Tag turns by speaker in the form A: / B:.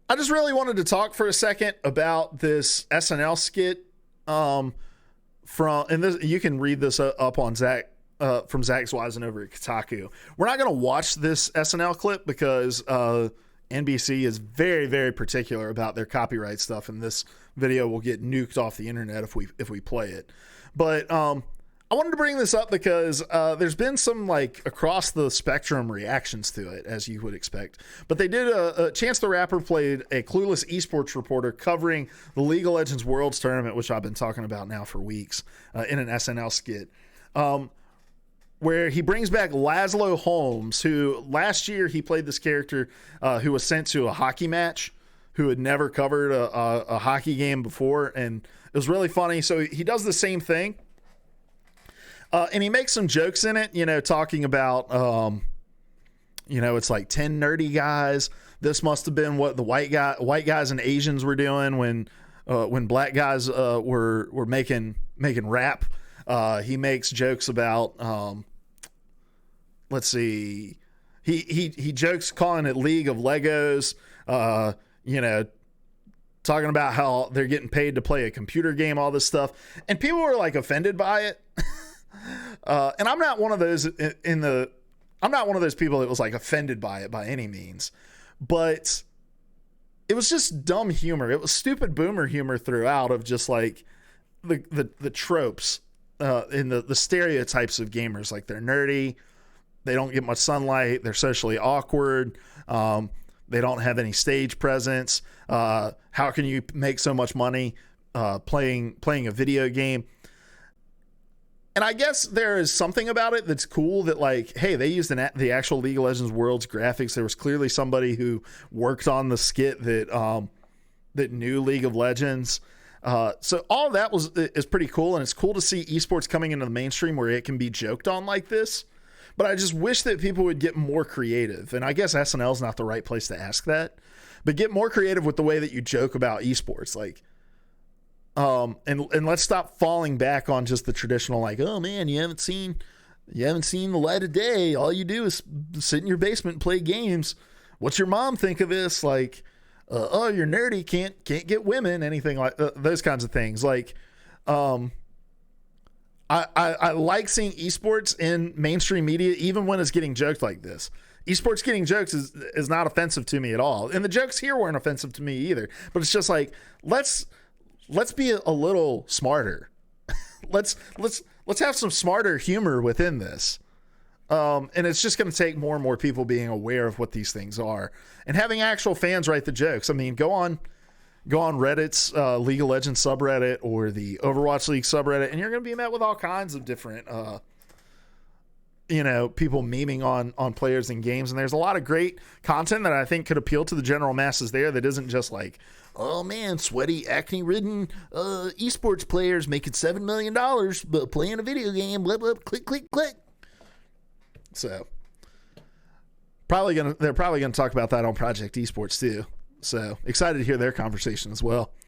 A: I just really wanted to talk for a second about this SNL skit. And this, you can read this up on Zach from Zach Zweisen over at Kotaku. We're not going to watch this SNL clip because NBC is very, very particular about their copyright stuff, and this video will get nuked off the internet if we play it. But I wanted to bring this up because there's been some like across the spectrum reactions to it, as you would expect. But they did Chance the Rapper played a clueless esports reporter covering the League of Legends Worlds tournament, which I've been talking about now for weeks, in an SNL skit. Where he brings back Laszlo Holmes, who last year he played this character who was sent to a hockey match, who had never covered a hockey game before. And it was really funny. So he does the same thing. And he makes some jokes in it, talking about, it's like 10 nerdy guys. This must have been what the white guys and Asians were doing when black guys were making rap. He makes jokes about, let's see, he jokes calling it League of Legos, talking about how they're getting paid to play a computer game, all this stuff. And people were like offended by it. And I'm not one of those I'm not one of those people that was like offended by it by any means, but it was just dumb humor. It was stupid boomer humor throughout of just like the tropes, in the stereotypes of gamers. Like they're nerdy. They don't get much sunlight. They're socially awkward. They don't have any stage presence. How can you make so much money playing a video game? And I guess there is something about it that's cool that like, hey, they used the actual League of Legends Worlds graphics. There was clearly somebody who worked on the skit that knew League of Legends. So all that is pretty cool. And it's cool to see esports coming into the mainstream where it can be joked on like this. But I just wish that people would get more creative. And I guess SNL is not the right place to ask that, but get more creative with the way that you joke about esports. Like, and let's stop falling back on just the traditional, like, oh man, you haven't seen the light of day. All you do is sit in your basement and play games. What's your mom think of this? Like, oh, you're nerdy. Can't get women, anything like those kinds of things. Like, I like seeing esports in mainstream media, even when it's getting joked like this. Esports getting jokes is not offensive to me at all. And the jokes here weren't offensive to me either, but it's just like, let's be a little smarter. let's have some smarter humor within this. And it's just going to take more and more people being aware of what these things are and having actual fans write the jokes. I mean, go on Reddit's League of Legends subreddit or the Overwatch League subreddit, and you're going to be met with all kinds of different, people memeing on players and games. And there's a lot of great content that I think could appeal to the general masses there that isn't just like, oh man, sweaty, acne-ridden esports players making $7 million but playing a video game, blah, blah, click, click, click. So they're probably gonna talk about that on Project Esports too. So excited to hear their conversation as well.